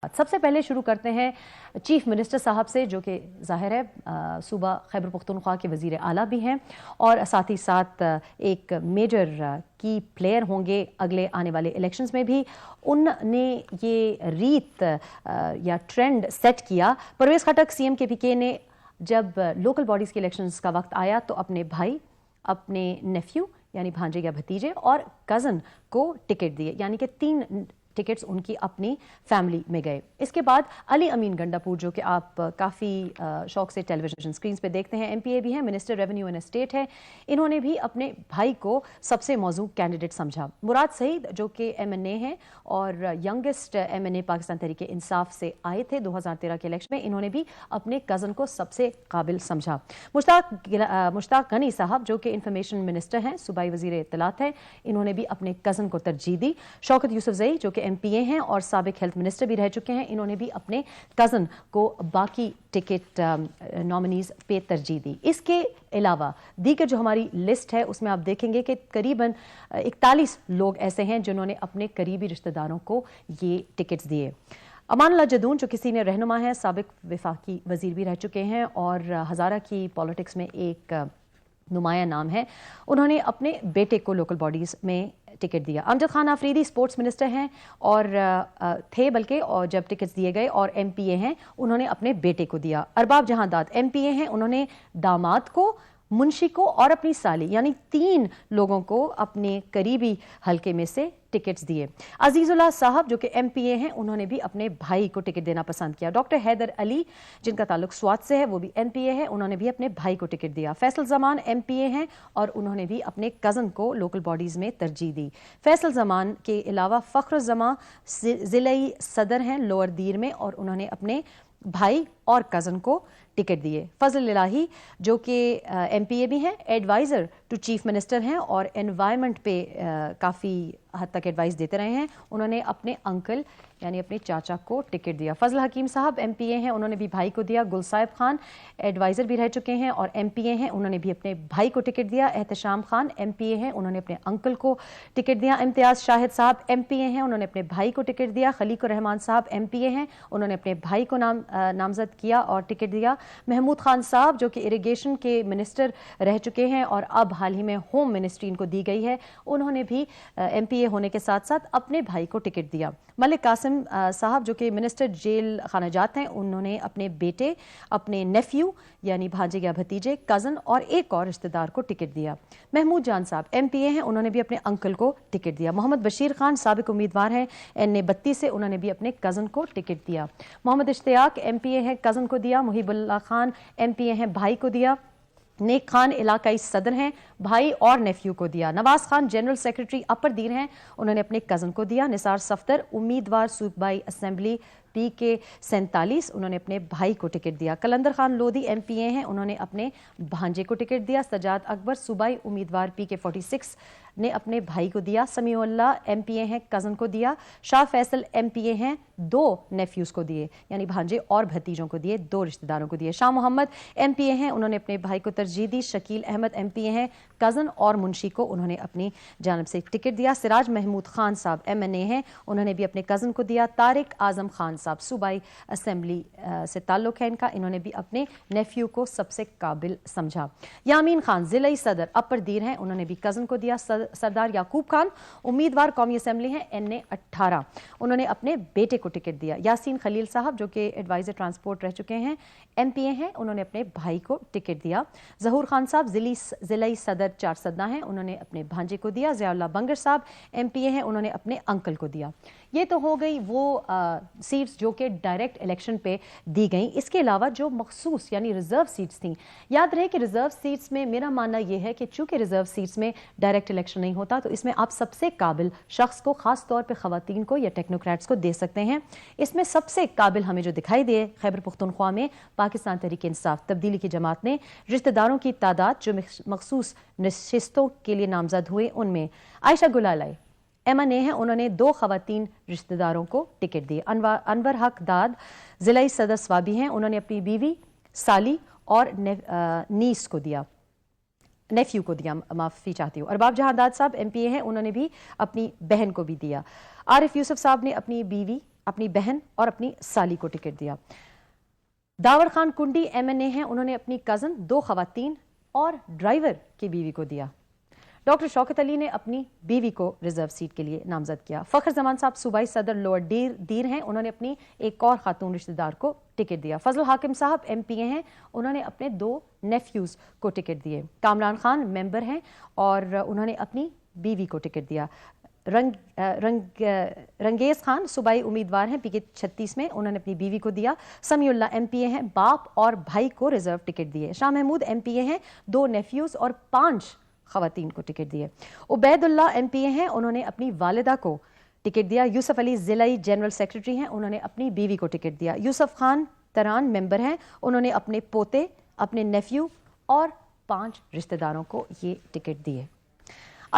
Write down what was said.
सबसे पहले शुरू करते हैं चीफ मिनिस्टर साहब से, जो कि ज़ाहिर है सूबा खैबर पख्तूनख्वा के वज़ीर आला भी हैं और साथ ही साथ एक मेजर की प्लेयर होंगे अगले आने वाले इलेक्शंस में भी। उनने ये रीत या ट्रेंड सेट किया। परवेज़ खटक CM-KPK ने जब लोकल बॉडीज़ के इलेक्शंस का वक्त आया तो अपने भाई, अपने नेफ्यू यानी भांजे या भतीजे और कज़न को टिकट दिए, यानी कि 3 टिकट्स उनकी अपनी फैमिली में गए। इसके बाद अली अमीन गंडापुर, जो कि आप काफ़ी शौक से टेलीविजन स्क्रीन्स पे देखते हैं, MPA भी हैं, मिनिस्टर रेवेन्यू एंड एस्टेट है, इन्होंने भी अपने भाई को सबसे मौजूद कैंडिडेट समझा। मुराद सईद, जो कि MNA हैं और यंगेस्ट MNA पाकिस्तान तहरीक इंसाफ से आए थे 2013 के इलेक्शन में, इन्होंने भी अपने कज़न को सबसे काबिल समझा। मुश्ताक गनी साहब, जो कि इंफॉर्मेशन मिनिस्टर हैं, सूबाई वज़ीर इत्तलात हैं, इन्होंने भी अपने कज़न को तरजीह दी। शौकत यूसुफजई, जो कि MPA हैं और साबिक हेल्थ मिनिस्टर भी रह चुके हैं, इन्होंने भी अपने कज़न को बाकी टिकट नॉमिनीज पे तरजीह दी। इसके अलावा दीगर जो हमारी लिस्ट है उसमें आप देखेंगे कि करीबन 41 लोग ऐसे हैं जिन्होंने अपने करीबी रिश्तेदारों को ये टिकट्स दिए। अमानुल्लाह जदून, जो कि सीनियर रहनुमा हैं, साबिक वफाकी वजीर भी रह चुके हैं और हज़ारा की पॉलिटिक्स में एक नुमाया नाम है, उन्होंने अपने बेटे को लोकल बॉडीज़ में टिकट दिया। अमजद खान आफरीदी स्पोर्ट्स मिनिस्टर हैं और थे बल्कि, और जब टिकट्स दिए गए, और MPA हैं, उन्होंने अपने बेटे को दिया। अरबाब जहांदाद MPA हैं, उन्होंने दामाद को, मुंशी को और अपनी साली, यानी 3 लोगों को अपने करीबी हलके में से टिकट्स दिए। अजीजुल्लाह साहब, जो कि MPA हैं, उन्होंने भी अपने भाई को टिकट देना पसंद किया। डॉक्टर हैदर अली, जिनका ताल्लुक स्वात से है, वो भी MPA है, उन्होंने भी अपने भाई को टिकट दिया। फैसल जमान MPA हैं और उन्होंने भी अपने कज़न को लोकल बॉडीज़ में तरजीह दी। फैसल जमान के अलावा फ़ख्र जमा ज़िलाई सदर हैं लोअर दीर में, और उन्होंने अपने भाई और कज़न को टिकट दिए। फजल इलाही, जो कि MPA भी हैं, एडवाइज़र टू चीफ मिनिस्टर हैं और एनवायरनमेंट पे काफ़ी हद तक एडवाइस देते रहे हैं, उन्होंने अपने अंकल यानी अपने चाचा को टिकट दिया। फजल हकीम साहब MPA हैं, उन्होंने भी भाई को दिया। गुलसाइब खान एडवाइज़र भी रह चुके हैं और MPA हैं, उन्होंने भी अपने भाई को टिकट दिया। एहतशाम खान MPA हैं, उन्होंने अपने अंकल को टिकट दिया। इम्तियाज़ शाहिद साहब MPA हैं, उन्होंने अपने भाई को टिकट दिया। खलीकुर रहमान साहब MPA हैं, उन्होंने अपने भाई को नामजद किया और टिकट दिया। महमूद खान साहब, जो कि इरिगेशन के मिनिस्टर रह चुके हैं और अब हाल ही में होम मिनिस्ट्री इनको दी गई है, उन्होंने भी MPA होने के साथ साथ अपने भाई को टिकट दिया। मलिक कासिम साहब, जो कि मिनिस्टर जेल खानाजात हैं, उन्होंने अपने बेटे, अपने नेफ्यू यानी भांजे या भतीजे, कज़न और एक और रिश्तेदार को टिकट दिया। महमूद जान साहब MPA हैं, उन्होंने भी अपने अंकल को टिकट दिया। मोहम्मद बशीर खान साबिक उम्मीदवार हैं NA 32 से, उन्होंने भी अपने कज़न को टिकट दिया। मोहम्मद इश्तियाक MPA हैं, कज़न को दिया। मुहिबुल्लाह खान MPA हैं, भाई को दिया। नेक खान इलाकाई सदर हैं, भाई और नेफ्यू को दिया। नवाज खान जनरल सेक्रेटरी अपर दीर हैं, उन्होंने अपने कज़न को दिया। निसार सफ्तर उम्मीदवार सूबाई असेंबली PK 47, उन्होंने अपने भाई को टिकट दिया। कलंदर खान लोधी MPA हैं, उन्होंने अपने भांजे को टिकट दिया। सजाद अकबर सूबाई उम्मीदवार PK 46 ने अपने भाई को दिया। समीउल्लाह MPA हैं, कज़न को दिया। शाह फैसल MPA हैं, 2 नेफ्यूज़ को दिए, यानी भांजे और भतीजों को दिए, 2 रिश्तेदारों को दिए। शाह मोहम्मद MPA हैं, उन्होंने अपने भाई को तरजीह दी। शकील अहमद MPA हैं, कज़न और मुंशी को उन्होंने अपनी जानब से टिकट दिया। सिराज महमूद खान साहब MNA हैं, उन्होंने भी अपने कज़न को दिया। तारिक आज़म खान साहब सूबाई असेंबली से ताल्लुक़ है इनका, इन्होंने भी अपने नेफ्यू को सबसे काबिल समझा। यामीन खान ज़िलाई सदर अपर दीर हैं, उन्होंने भी कज़न को दिया। सरदार याकूब खान उम्मीदवार कौमी असेंबली हैं NA 18, उन्होंने अपने बेटे को टिकट दिया। यासीन खलील साहब, जो कि एडवाइज़र ट्रांसपोर्ट रह चुके हैं, MPA हैं, उन्होंने अपने भाई को टिकट दिया। जहूर खान साहब ज़िलाई सदर चारसदा हैं, उन्होंने अपने भांजे को दिया। ज़ियाउल्लाह बंगर साहब MPA हैं, उन्होंने अपने अंकल को दिया। ये तो हो गई वो सीट्स जो कि डायरेक्ट इलेक्शन पे दी गई। इसके अलावा जो मखसूस यानी रिजर्व सीट्स थी, याद रहे कि रिजर्व सीट्स में मेरा मानना यह है कि चूंकि रिजर्व सीट्स में डायरेक्ट इलेक्शन नहीं होता, तो इसमें आप सबसे काबिल शख्स को, खास तौर पे खवातीन को या टेक्नोक्रेट्स को दे सकते हैं। इसमें सबसे काबिल हमें जो दिखाई दे खैबर पख्तूनख्वा में, पाकिस्तान तहरीक इंसाफ तब्दीली की जमात ने रिश्तेदारों की तादाद जो मखसूस नशिस्तों के लिए नामजद हुए, उनमें आयशा गुलालाई MNA हैं, उन्होंने 2 खवातीन रिश्तेदारों को टिकट दी। अनवर हक दाद ज़िलाई सदर स्वाबी हैं, उन्होंने अपनी बीवी, साली और नीस को दिया, नेफ्यू को दिया, माफ़ी चाहती हूँ। अरबाब जहांदाद साहब MPA हैं, उन्होंने भी अपनी बहन को भी दिया। आरिफ यूसुफ साहब ने अपनी बीवी اپنی بہن اور اپنی سالی کو ٹکٹ دیا۔ داور خان کنڈی MNA ہیں، انہوں نے اپنی کزن، 2 خواتین اور ڈرائیور کی بیوی کو دیا۔ ڈاکٹر شوکت علی نے اپنی بیوی کو ریزرو سیٹ کے لیے نامزد کیا۔ فخر زمان صاحب صوبائی صدر لوئر دیر ہیں، انہوں نے اپنی ایک اور خاتون رشتہ دار کو ٹکٹ دیا۔ فضل حاکم صاحب MPA ہیں، انہوں نے اپنے 2 نیفیوز کو ٹکٹ دیے۔ کامران خان ممبر ہیں اور انہوں نے اپنی بیوی کو ٹکٹ دیا۔ رنگیز خان صوبائی امیدوار ہیں PK 36 میں، انہوں نے اپنی بیوی کو دیا۔ سمیع اللہ MPA ہیں، باپ اور بھائی کو ریزرو ٹکٹ دیے۔ شاہ محمود MPA ہیں، 2 نیفیوز اور 5 خواتین کو ٹکٹ دیے۔ عبید اللہ MPA ہیں، انہوں نے اپنی والدہ کو ٹکٹ دیا۔ یوسف علی ضلعی جنرل سیکرٹری ہیں، انہوں نے اپنی بیوی کو ٹکٹ دیا۔ یوسف خان تران ممبر ہیں، انہوں نے اپنے پوتے، اپنے نیفیو اور 5 رشتہ داروں کو یہ ٹکٹ دیے۔